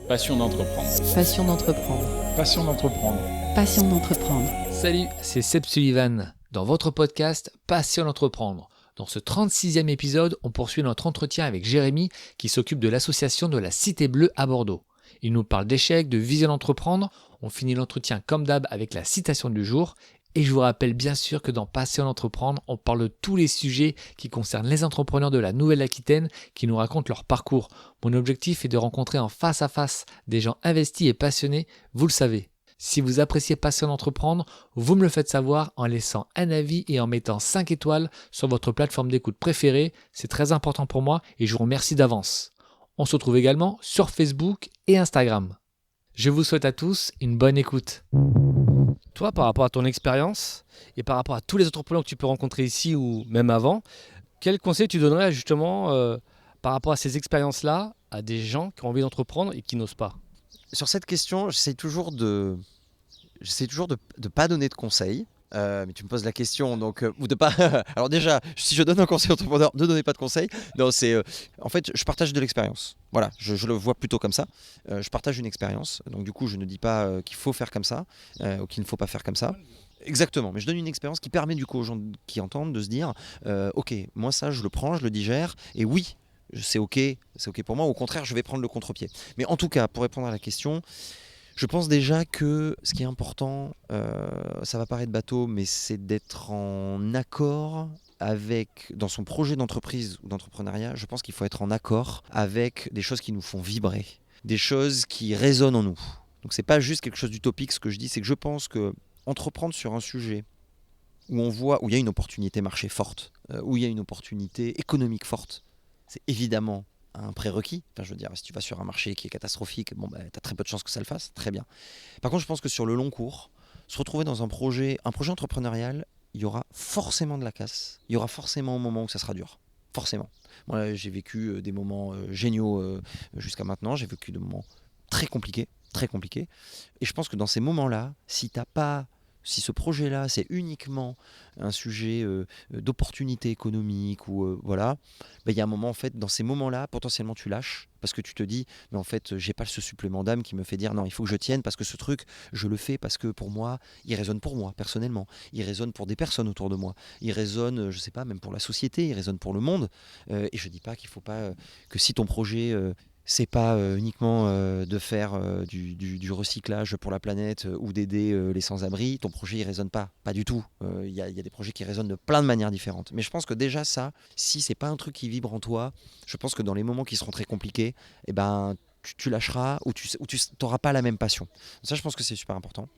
Passion d'entreprendre. Passion d'entreprendre. Passion d'entreprendre. Passion d'entreprendre. Salut, c'est Seb Sullivan dans votre podcast Passion d'entreprendre. Dans ce 36e épisode, on poursuit notre entretien avec Jérémy qui s'occupe de l'association de la Cité Bleue à Bordeaux. Il nous parle d'échecs, de vision d'entreprendre. On finit l'entretien comme d'hab avec la citation du jour. Et je vous rappelle bien sûr que dans Passion d'entreprendre, on parle de tous les sujets qui concernent les entrepreneurs de la Nouvelle-Aquitaine qui nous racontent leur parcours. Mon objectif est de rencontrer en face à face des gens investis et passionnés, vous le savez. Si vous appréciez Passion d'entreprendre, vous me le faites savoir en laissant un avis et en mettant 5 étoiles sur votre plateforme d'écoute préférée. C'est très important pour moi et je vous remercie d'avance. On se retrouve également sur Facebook et Instagram. Je vous souhaite à tous une bonne écoute. Toi, par rapport à ton expérience et par rapport à tous les entrepreneurs que tu peux rencontrer ici ou même avant, quel conseil tu donnerais justement par rapport à ces expériences-là à des gens qui ont envie d'entreprendre et qui n'osent pas ? Sur cette question, j'essaie toujours de pas donner de conseils. Mais tu me poses la question, donc ou de pas. Alors déjà, si je donne un conseil entrepreneur, ne donnez pas de conseils. Non, c'est en fait, je partage de l'expérience. Voilà, je le vois plutôt comme ça. Je partage une expérience, donc du coup, je ne dis pas qu'il faut faire comme ça ou qu'il ne faut pas faire comme ça. Exactement, mais je donne une expérience qui permet du coup aux gens qui entendent de se dire, ok, moi ça, je le prends, je le digère, et oui, c'est ok pour moi. Au contraire, je vais prendre le contre-pied. Mais en tout cas, pour répondre à la question. Je pense déjà que ce qui est important, ça va paraître bateau, mais c'est d'être en accord avec, dans son projet d'entreprise ou d'entrepreneuriat, je pense qu'il faut être en accord avec des choses qui nous font vibrer, des choses qui résonnent en nous. Donc c'est pas juste quelque chose d'utopique, ce que je dis, c'est que je pense que entreprendre sur un sujet où on voit, où il y a une opportunité marché forte, où il y a une opportunité économique forte, c'est évidemment un prérequis. Enfin, je veux dire, si tu vas sur un marché qui est catastrophique, bon, tu as très peu de chances que ça le fasse, très bien. Par contre, je pense que sur le long cours, se retrouver dans un projet entrepreneurial, il y aura forcément de la casse, il y aura forcément un moment où ça sera dur. Forcément. Moi, j'ai vécu des moments géniaux jusqu'à maintenant, j'ai vécu des moments très compliqués. Et je pense que dans ces moments-là, si ce projet-là, c'est uniquement un sujet d'opportunité économique ou voilà, il y a un moment en fait, dans ces moments-là, potentiellement tu lâches parce que tu te dis, mais en fait, j'ai pas ce supplément d'âme qui me fait dire non, il faut que je tienne parce que ce truc, je le fais parce que pour moi, il résonne pour moi personnellement, il résonne pour des personnes autour de moi, il résonne, je sais pas, même pour la société, il résonne pour le monde. Et je dis pas qu'il faut pas que si ton projet c'est pas uniquement de faire du recyclage pour la planète ou d'aider les sans-abri. Ton projet, il résonne pas du tout. Il y a des projets qui résonnent de plein de manières différentes. Mais je pense que déjà ça, si c'est pas un truc qui vibre en toi, je pense que dans les moments qui seront très compliqués, eh ben, tu lâcheras ou tu n'auras pas la même passion. Ça, je pense que c'est super important.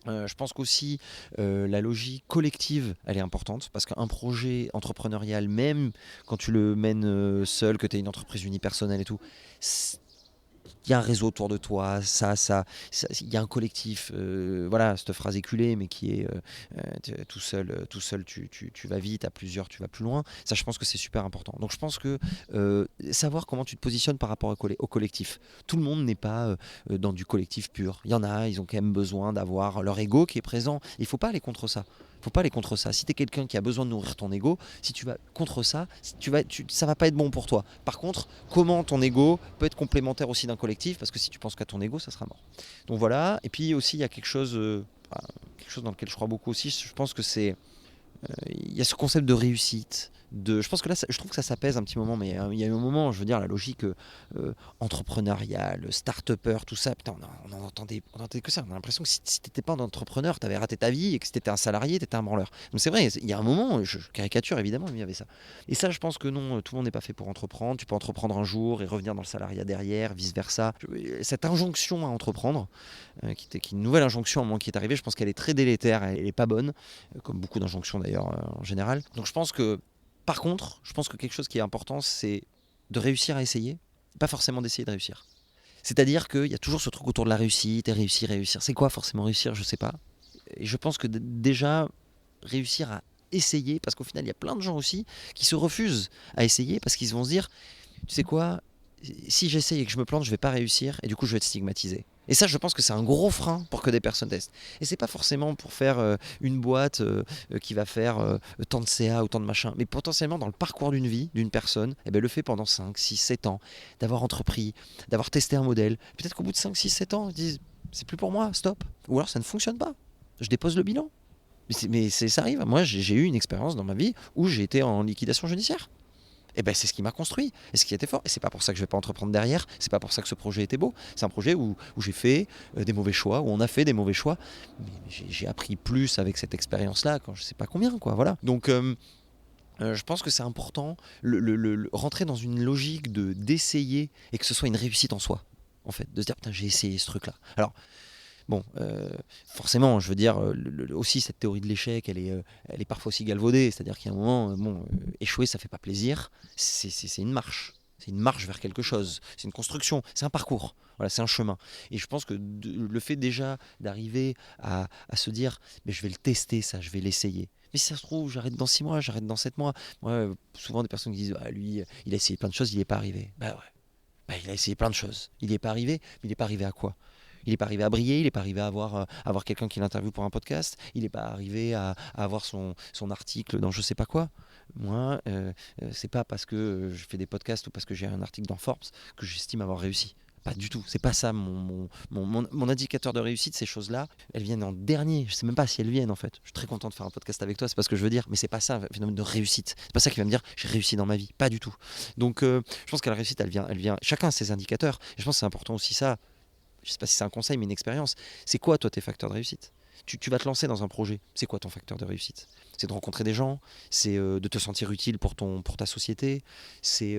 Je pense qu'aussi la logique collective, elle est importante parce qu'un projet entrepreneurial, même quand tu le mènes seul, que tu es une entreprise unipersonnelle et tout, il y a un réseau autour de toi, il y a un collectif, voilà, cette phrase éculée, mais qui est tout seul, tu vas vite, à plusieurs, tu vas plus loin. Ça, je pense que c'est super important. Donc, je pense que savoir comment tu te positionnes par rapport au collectif. Tout le monde n'est pas dans du collectif pur. Il y en a, ils ont quand même besoin d'avoir leur ego qui est présent. Il ne faut pas aller contre ça. Si tu es quelqu'un qui a besoin de nourrir ton ego, si tu vas contre ça, ça va pas être bon pour toi. Par contre, comment ton ego peut être complémentaire aussi d'un collectif, parce que si tu penses qu'à ton ego, ça sera mort. Donc voilà. Et puis aussi, il y a quelque chose dans lequel je crois beaucoup aussi. Je pense que c'est il y a ce concept de réussite. Je pense que là, je trouve que ça s'apaise un petit moment, mais il y a eu un moment, je veux dire, la logique entrepreneuriale, start-upper, tout ça, putain, on entendait que ça. On a l'impression que si tu n'étais pas un entrepreneur, tu avais raté ta vie, et que si tu étais un salarié, tu étais un branleur. Donc c'est vrai, il y a un moment, je caricature évidemment, mais il y avait ça. Et ça, je pense que non, tout le monde n'est pas fait pour entreprendre. Tu peux entreprendre un jour et revenir dans le salariat derrière, vice-versa. Cette injonction à entreprendre, qui est une nouvelle injonction à moi qui est arrivée, je pense qu'elle est très délétère, elle n'est pas bonne, comme beaucoup d'injonctions d'ailleurs en général. Donc je pense que par contre, je pense que quelque chose qui est important, c'est de réussir à essayer, pas forcément d'essayer de réussir. C'est-à-dire qu'il y a toujours ce truc autour de la réussite et réussir. C'est quoi forcément réussir ? Je sais pas. Et je pense que déjà, réussir à essayer, parce qu'au final, il y a plein de gens aussi qui se refusent à essayer parce qu'ils vont se dire, tu sais quoi, si j'essaye et que je me plante, je vais pas réussir et du coup, je vais être stigmatisé. Et ça, je pense que c'est un gros frein pour que des personnes testent. Et c'est pas forcément pour faire une boîte qui va faire tant de CA ou tant de machin, mais potentiellement dans le parcours d'une vie d'une personne, eh ben, le fait pendant 5, 6, 7 ans, d'avoir entrepris, d'avoir testé un modèle. Peut-être qu'au bout de 5, 6, 7 ans, ils disent c'est plus pour moi, stop. Ou alors ça ne fonctionne pas. Je dépose le bilan. Ça arrive. Moi, j'ai eu une expérience dans ma vie où j'ai été en liquidation judiciaire. Et ben c'est ce qui m'a construit, et ce qui était fort. Et c'est pas pour ça que je vais pas entreprendre derrière, c'est pas pour ça que ce projet était beau. C'est un projet où j'ai fait des mauvais choix, où on a fait des mauvais choix, mais j'ai appris plus avec cette expérience-là, quand je sais pas combien, quoi. Voilà. Donc je pense que c'est important, rentrer dans une logique d'essayer et que ce soit une réussite en soi, en fait, de se dire putain j'ai essayé ce truc-là. Alors bon, forcément, je veux dire, aussi cette théorie de l'échec, elle est parfois aussi galvaudée. C'est-à-dire qu'il y a un moment, échouer, ça fait pas plaisir. C'est une marche. C'est une marche vers quelque chose. C'est une construction. C'est un parcours. Voilà, c'est un chemin. Et je pense que le fait déjà d'arriver à se dire, mais je vais le tester, ça, je vais l'essayer. Mais si ça se trouve, j'arrête dans 6 mois, j'arrête dans 7 mois. Moi, souvent des personnes qui disent, ah, lui, il a essayé plein de choses, il n'y est pas arrivé. Bah ouais. Bah, il a essayé plein de choses. Il n'y est pas arrivé, mais il n'est pas arrivé à quoi? Il n'est pas arrivé à briller, il n'est pas arrivé à avoir quelqu'un qui l'interviewe pour un podcast, il n'est pas arrivé à avoir son article dans je sais pas quoi. Moi, c'est pas parce que je fais des podcasts ou parce que j'ai un article dans Forbes que j'estime avoir réussi. Pas du tout, c'est pas ça mon indicateur de réussite. Ces choses-là, elles viennent en dernier. Je sais même pas si elles viennent en fait. Je suis très content de faire un podcast avec toi, c'est pas ce que je veux dire, mais c'est pas ça un phénomène de réussite. C'est pas ça qui va me dire j'ai réussi dans ma vie, pas du tout. Donc je pense que la réussite, elle vient. Chacun a ses indicateurs. Et je pense que c'est important aussi ça. Je sais pas si c'est un conseil, mais une expérience. C'est quoi, toi, tes facteurs de réussite? Tu vas te lancer dans un projet. C'est quoi ton facteur de réussite? C'est de rencontrer des gens, c'est de te sentir utile pour ta société, c'est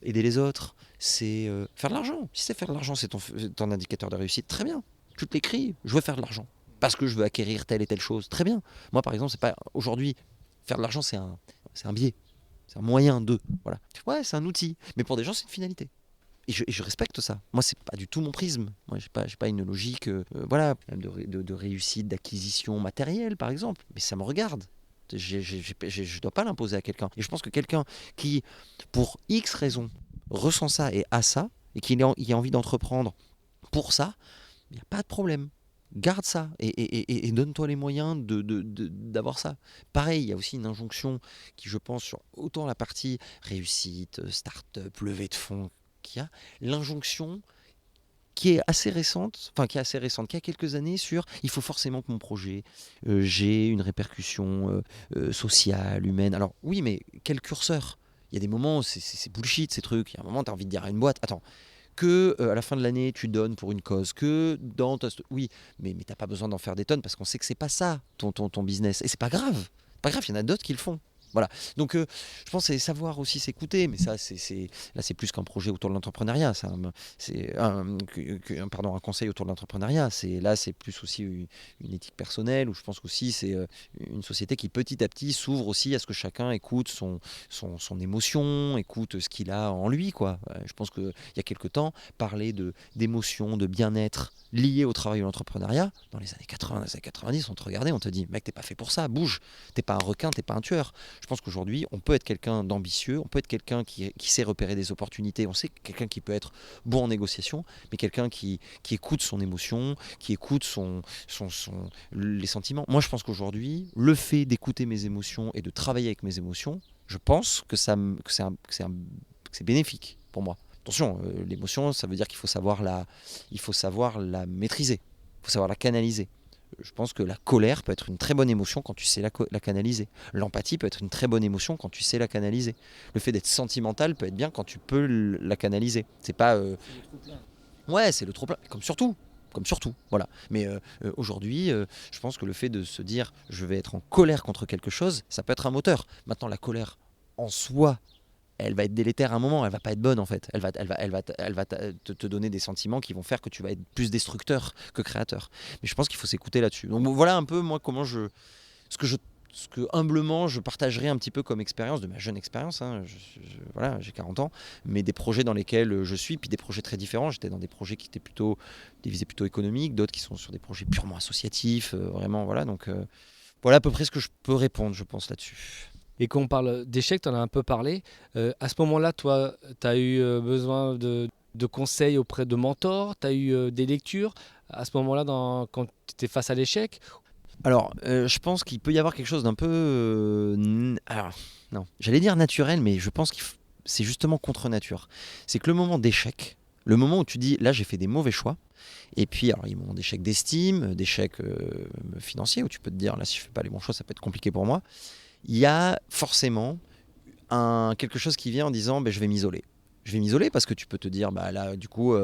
aider les autres, c'est faire de l'argent. Si c'est faire de l'argent, c'est ton indicateur de réussite, très bien. Tu te l'écris, je veux faire de l'argent parce que je veux acquérir telle et telle chose, très bien. Moi, par exemple, c'est pas aujourd'hui faire de l'argent, c'est un biais, c'est un moyen de, voilà. Ouais, c'est un outil, mais pour des gens, c'est une finalité. Et je respecte ça. Moi, c'est pas du tout mon prisme. Moi, j'ai pas une logique, voilà, de réussite, d'acquisition matérielle, par exemple. Mais ça me regarde. Je dois pas l'imposer à quelqu'un. Et je pense que quelqu'un qui, pour X raisons, ressent ça et a ça, et qui a envie d'entreprendre pour ça, il n'y a pas de problème. Garde ça et donne-toi les moyens d'avoir ça. Pareil, il y a aussi une injonction qui, je pense, sur autant la partie réussite, start-up, levée de fonds, qu'il y a l'injonction qui est assez récente, qui a quelques années sur il faut forcément que mon projet j'ai une répercussion sociale, humaine. Alors oui, mais quel curseur? Il y a des moments, c'est bullshit ces trucs. Il y a un moment, tu as envie de dire à une boîte, attends, que à la fin de l'année, tu donnes pour une cause, que dans ta... Oui, mais tu n'as pas besoin d'en faire des tonnes parce qu'on sait que c'est pas ça ton business. Et c'est pas grave. Pas grave, il y en a d'autres qui le font. Voilà. Donc, je pense que c'est savoir aussi s'écouter, mais ça, là, c'est plus qu'un projet autour de l'entrepreneuriat. C'est un conseil autour de l'entrepreneuriat. Là, c'est plus aussi une éthique personnelle, où je pense qu'aussi c'est une société qui petit à petit s'ouvre aussi à ce que chacun écoute son émotion, écoute ce qu'il a en lui, quoi. Je pense qu'il y a quelque temps, parler d'émotion, de bien-être lié au travail de l'entrepreneuriat, dans les années 80, les années 90, on te regardait, on te dit, mec, t'es pas fait pour ça, bouge, t'es pas un requin, t'es pas un tueur. Je pense qu'aujourd'hui, on peut être quelqu'un d'ambitieux, on peut être quelqu'un qui sait repérer des opportunités, on sait quelqu'un qui peut être bon en négociation, mais quelqu'un qui écoute son émotion, qui écoute les sentiments. Moi, je pense qu'aujourd'hui, le fait d'écouter mes émotions et de travailler avec mes émotions, je pense que c'est bénéfique pour moi. Attention, l'émotion, ça veut dire qu'il faut savoir la maîtriser, il faut savoir la canaliser. Je pense que la colère peut être une très bonne émotion quand tu sais la canaliser. L'empathie peut être une très bonne émotion quand tu sais la canaliser. Le fait d'être sentimental peut être bien quand tu peux la canaliser. C'est pas... Ouais, c'est le trop-plein, comme surtout, voilà. Mais aujourd'hui, je pense que le fait de se dire je vais être en colère contre quelque chose, ça peut être un moteur. Maintenant, la colère en soi, elle va être délétère à un moment, elle va pas être bonne en fait. Elle va te donner des sentiments qui vont faire que tu vas être plus destructeur que créateur. Mais je pense qu'il faut s'écouter là-dessus. Donc voilà un peu moi comment ce que humblement je partagerai un petit peu comme expérience, de ma jeune expérience, hein. Voilà, j'ai 40 ans, mais des projets dans lesquels je suis, puis des projets très différents. J'étais dans des projets qui étaient plutôt divisés plutôt économiques, d'autres qui sont sur des projets purement associatifs, vraiment voilà. Donc voilà à peu près ce que je peux répondre, je pense là-dessus. Et quand on parle d'échec, tu en as un peu parlé. À ce moment-là, toi, tu as eu besoin de conseils auprès de mentors? Tu as eu des lectures à ce moment-là quand tu étais face à l'échec? Alors, je pense qu'il peut y avoir quelque chose d'un peu... alors, non, j'allais dire naturel, mais je pense que c'est justement contre nature. C'est que le moment d'échec, le moment où tu dis, là j'ai fait des mauvais choix, et puis alors il y a un moment d'échec d'estime, d'échec financier, où tu peux te dire, là si je fais pas les bons choix, ça peut être compliqué pour moi. Il y a forcément quelque chose qui vient en disant, je vais m'isoler. Je vais m'isoler parce que tu peux te dire, là, du coup,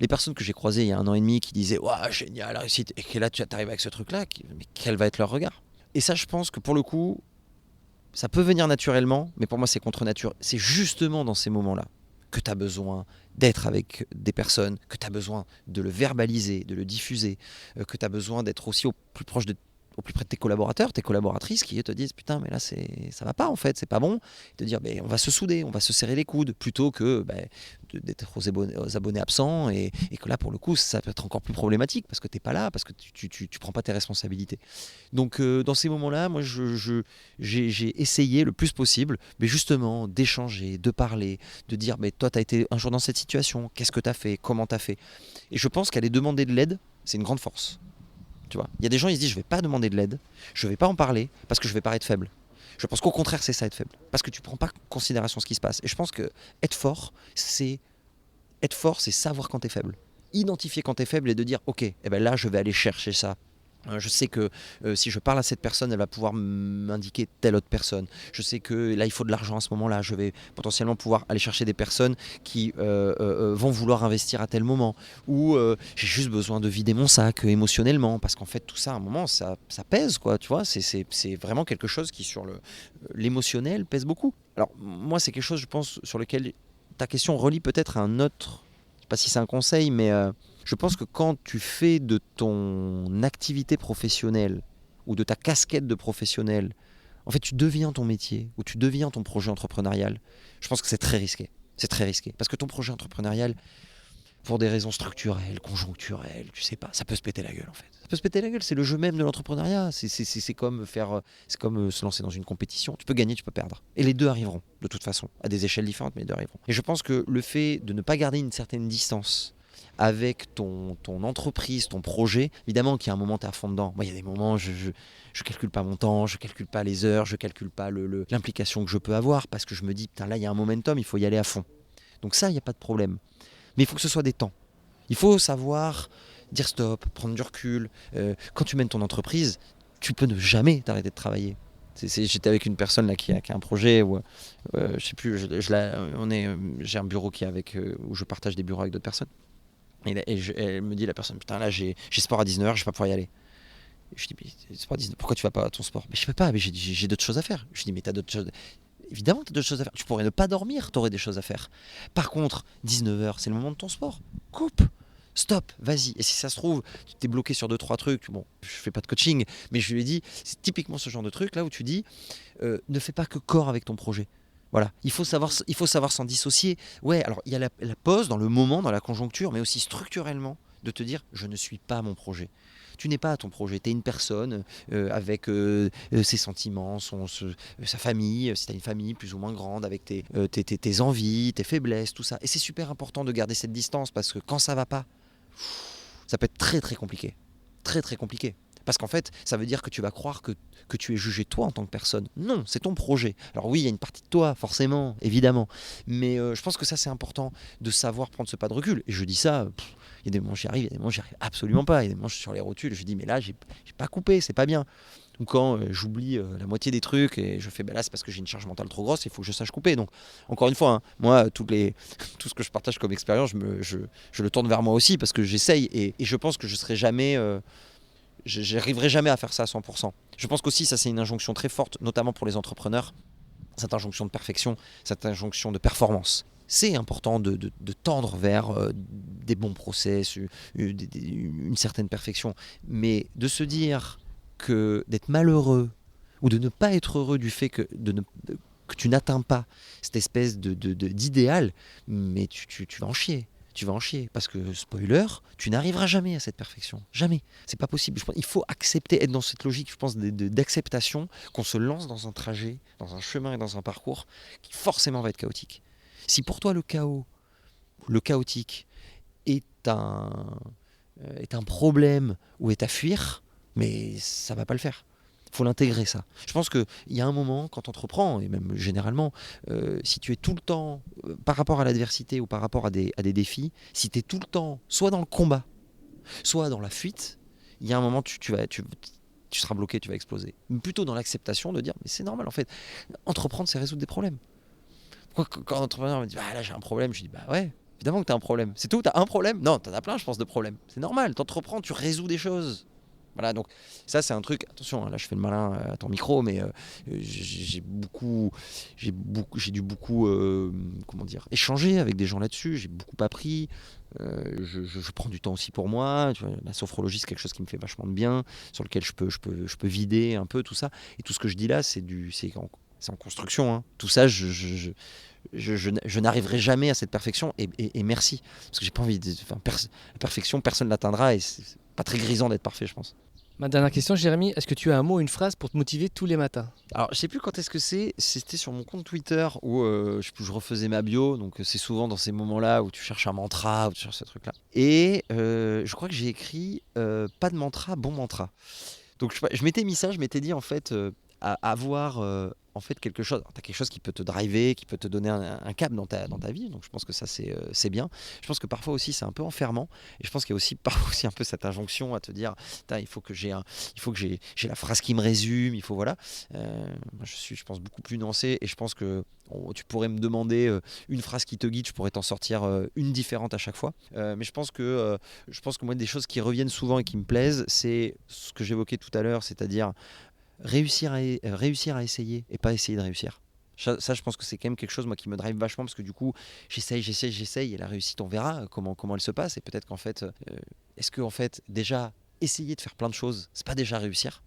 les personnes que j'ai croisées il y a 1 an et demi qui disaient, waouh, génial, la réussite, et que là, tu arrives avec ce truc-là, mais quel va être leur regard? Et ça, je pense que pour le coup, ça peut venir naturellement, mais pour moi, c'est contre nature. C'est justement dans ces moments-là que tu as besoin d'être avec des personnes, que tu as besoin de le verbaliser, de le diffuser, que tu as besoin d'être aussi au plus près de tes collaborateurs, tes collaboratrices qui te disent putain mais là ça va pas en fait, c'est pas bon, et te dire on va se souder, on va se serrer les coudes plutôt que d'être aux abonnés absents et que là pour le coup ça peut être encore plus problématique parce que t'es pas là, parce que tu prends pas tes responsabilités. Donc dans ces moments-là, moi j'ai essayé le plus possible mais justement d'échanger, de parler, de dire toi t'as été un jour dans cette situation, qu'est-ce que t'as fait, comment t'as fait, et je pense qu'aller demander de l'aide c'est une grande force. Tu vois, il y a des gens, ils se disent je vais pas demander de l'aide, je vais pas en parler parce que je vais paraître faible. Je pense qu'au contraire c'est ça être faible, parce que tu prends pas en considération ce qui se passe. Et je pense que être fort, c'est savoir quand t'es faible, identifier quand t'es faible et de dire ok, là je vais aller chercher ça. Je sais que si je parle à cette personne, elle va pouvoir m'indiquer telle autre personne. Je sais que là, il faut de l'argent à ce moment-là. Je vais potentiellement pouvoir aller chercher des personnes qui vont vouloir investir à tel moment. Ou j'ai juste besoin de vider mon sac émotionnellement. Parce qu'en fait, tout ça, à un moment, ça pèse, quoi. Tu vois, c'est vraiment quelque chose qui, sur l'émotionnel, pèse beaucoup. Alors, moi, c'est quelque chose, je pense, sur lequel ta question relie peut-être à un autre... Je ne sais pas si c'est un conseil, mais... je pense que quand tu fais de ton activité professionnelle ou de ta casquette de professionnel, en fait, tu deviens ton métier ou tu deviens ton projet entrepreneurial, je pense que c'est très risqué. C'est très risqué. Parce que ton projet entrepreneurial, pour des raisons structurelles, conjoncturelles, tu sais pas, ça peut se péter la gueule en fait. Ça peut se péter la gueule, c'est le jeu même de l'entrepreneuriat. C'est comme se lancer dans une compétition. Tu peux gagner, tu peux perdre. Et les deux arriveront, de toute façon, à des échelles différentes, mais les deux arriveront. Et je pense que le fait de ne pas garder une certaine distance avec ton entreprise, ton projet, évidemment qu'il y a un moment tu es à fond dedans. Moi il y a des moments je calcule pas mon temps, je calcule pas les heures, je calcule pas l'implication que je peux avoir parce que je me dis putain là il y a un momentum, il faut y aller à fond. Donc ça il n'y a pas de problème. Mais il faut que ce soit des temps. Il faut savoir dire stop, prendre du recul. Quand tu mènes ton entreprise, tu peux ne jamais t'arrêter de travailler. J'étais avec une personne là qui a un projet où je sais plus, j'ai un bureau où je partage des bureaux avec d'autres personnes. Elle me dit la personne putain là j'ai sport à 19h, je vais pas pouvoir y aller. Et je dis mais sport à 19h, pourquoi tu vas pas à ton sport? Mais je peux pas, mais j'ai d'autres choses à faire. Je dis mais t'as d'autres choses. Évidemment t'as d'autres choses à faire. Tu pourrais ne pas dormir, t'aurais des choses à faire. Par contre 19h c'est le moment de ton sport. Coupe. Stop, vas-y. Et si ça se trouve, tu t'es bloqué sur 2-3 trucs. Bon, je fais pas de coaching, mais je lui ai dit, c'est typiquement ce genre de truc là où tu dis, ne fais pas que corps avec ton projet. Voilà, il faut savoir s'en dissocier. Ouais, alors il y a la pause dans le moment, dans la conjoncture, mais aussi structurellement, de te dire, je ne suis pas mon projet. Tu n'es pas ton projet, tu es une personne avec ses sentiments, sa famille, si tu as une famille plus ou moins grande, avec tes envies, tes faiblesses, tout ça. Et c'est super important de garder cette distance parce que quand ça va pas, ça peut être très très compliqué. Très très compliqué. Parce qu'en fait, ça veut dire que tu vas croire que tu es jugé toi en tant que personne. Non, c'est ton projet. Alors oui, il y a une partie de toi, forcément, évidemment. Mais je pense que ça, c'est important de savoir prendre ce pas de recul. Et je dis ça, il y a des moments j'y arrive, il y a des moments j'y arrive absolument pas. Il y a des moments je suis sur les rotules, je dis mais là, j'ai pas coupé, c'est pas bien. Ou quand j'oublie la moitié des trucs et je fais là, c'est parce que j'ai une charge mentale trop grosse, il faut que je sache couper. Donc, encore une fois, hein, moi, tout ce que je partage comme expérience, je le tourne vers moi aussi parce que j'essaye et je pense que je serai jamais... j'arriverai jamais à faire ça à 100%. Je pense qu'aussi ça c'est une injonction très forte, notamment pour les entrepreneurs, cette injonction de perfection, cette injonction de performance. C'est important de tendre vers des bons process, une certaine perfection, mais de se dire que d'être malheureux ou de ne pas être heureux du fait que tu n'atteins pas cette espèce d'idéal, mais tu vas en chier. Tu vas en chier parce que, spoiler, tu n'arriveras jamais à cette perfection. Jamais. C'est pas possible. Il faut accepter, être dans cette logique, je pense, d'acceptation qu'on se lance dans un trajet, dans un chemin et dans un parcours qui forcément va être chaotique. Si pour toi le chaos, le chaotique est un problème ou est à fuir, mais ça va pas le faire. Il faut l'intégrer, ça. Je pense qu'il y a un moment, quand tu entreprends, et même généralement, si tu es tout le temps, par rapport à l'adversité ou par rapport à des défis, si tu es tout le temps soit dans le combat, soit dans la fuite, il y a un moment, tu seras bloqué, tu vas exploser. Mais plutôt dans l'acceptation de dire, mais c'est normal en fait, entreprendre, c'est résoudre des problèmes. Quand un entrepreneur me dit, bah là j'ai un problème, je dis, bah ouais, évidemment que tu as un problème. C'est tout, tu as un problème? Non, tu en as plein, je pense, de problèmes. C'est normal, tu entreprends, tu résous des choses. Voilà, donc ça c'est un truc, attention, là je fais le malin à ton micro, mais j'ai dû beaucoup échanger avec des gens là-dessus, j'ai beaucoup appris, je prends du temps aussi pour moi, tu vois, la sophrologie c'est quelque chose qui me fait vachement de bien, sur lequel je peux vider un peu tout ça, et tout ce que je dis là c'est en construction, hein. Tout ça je n'arriverai jamais à cette perfection, et merci, parce que j'ai pas envie la perfection, personne ne l'atteindra, et c'est pas très grisant d'être parfait, je pense. Ma dernière question, Jérémy, est-ce que tu as un mot, une phrase pour te motiver tous les matins? Alors, je sais plus quand est-ce que c'était sur mon compte Twitter où je refaisais ma bio, donc c'est souvent dans ces moments-là où tu cherches un mantra, où tu cherches ce truc-là. Et je crois que j'ai écrit pas de mantra, bon mantra. Donc je m'étais mis ça, je m'étais dit en fait à avoir en fait quelque chose. Tu as quelque chose qui peut te driver, qui peut te donner un cap dans ta vie, donc je pense que ça c'est bien. Je pense que parfois aussi c'est un peu enfermant, et je pense qu'il y a aussi parfois aussi un peu cette injonction à te dire il faut que j'ai la phrase qui me résume, il faut voilà. Moi, je pense beaucoup plus nuancé, et je pense que tu pourrais me demander une phrase qui te guide, je pourrais t'en sortir une différente à chaque fois. Mais je pense que moi des choses qui reviennent souvent et qui me plaisent, c'est ce que j'évoquais tout à l'heure, c'est-à-dire réussir à essayer et pas essayer de réussir. Ça, je pense que c'est quand même quelque chose moi qui me drive vachement, parce que du coup j'essaye, et la réussite on verra comment elle se passe, et peut-être qu'en fait est-ce que en fait déjà essayer de faire plein de choses, c'est pas déjà réussir?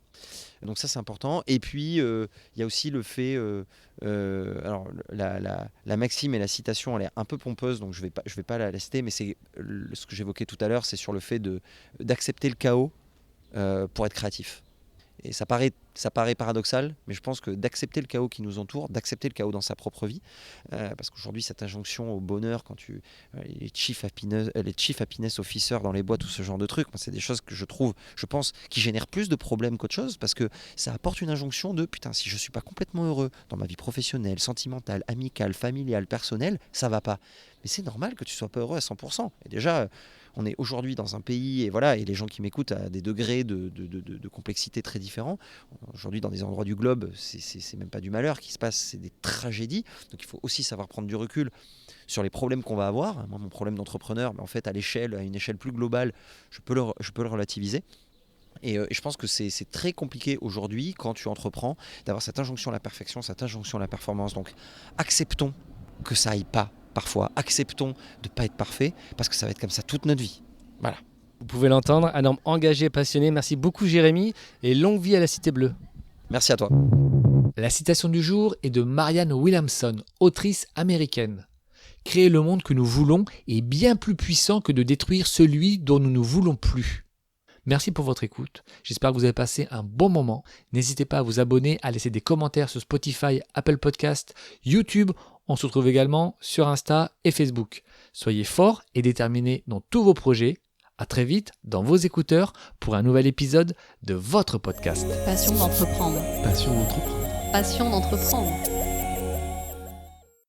Donc ça c'est important. Et puis il y a aussi le fait alors la maxime et la citation, elle est un peu pompeuse, donc je vais pas la citer, mais c'est ce que j'évoquais tout à l'heure, c'est sur le fait d'accepter le chaos pour être créatif. Et ça paraît paradoxal, mais je pense que d'accepter le chaos qui nous entoure, d'accepter le chaos dans sa propre vie, parce qu'aujourd'hui cette injonction au bonheur, quand les chief happiness officers dans les boîtes, tout ce genre de trucs, moi, c'est des choses que je pense, qui génèrent plus de problèmes qu'autre chose, parce que ça apporte une injonction de putain, si je suis pas complètement heureux dans ma vie professionnelle, sentimentale, amicale, familiale, personnelle, ça va pas. Mais c'est normal que tu sois pas heureux à 100%. Et déjà, on est aujourd'hui dans un pays, et voilà, et les gens qui m'écoutent à des degrés de complexité très différents. Aujourd'hui, dans des endroits du globe, c'est même pas du malheur qui se passe, c'est des tragédies. Donc il faut aussi savoir prendre du recul sur les problèmes qu'on va avoir. Moi, mon problème d'entrepreneur, mais en fait, à une échelle plus globale, je peux le relativiser. Et je pense que c'est très compliqué aujourd'hui, quand tu entreprends, d'avoir cette injonction à la perfection, cette injonction à la performance. Donc acceptons que ça aille pas. Parfois, acceptons de ne pas être parfait, parce que ça va être comme ça toute notre vie. Voilà. Vous pouvez l'entendre, un homme engagé et passionné. Merci beaucoup Jérémy, et longue vie à la Cité Bleue. Merci à toi. La citation du jour est de Marianne Williamson, autrice américaine. Créer le monde que nous voulons est bien plus puissant que de détruire celui dont nous ne voulons plus. Merci pour votre écoute. J'espère que vous avez passé un bon moment. N'hésitez pas à vous abonner, à laisser des commentaires sur Spotify, Apple Podcast, YouTube. On se retrouve également sur Insta et Facebook. Soyez forts et déterminés dans tous vos projets. À très vite dans vos écouteurs pour un nouvel épisode de votre podcast. Passion d'entreprendre. Passion d'entreprendre. Passion d'entreprendre.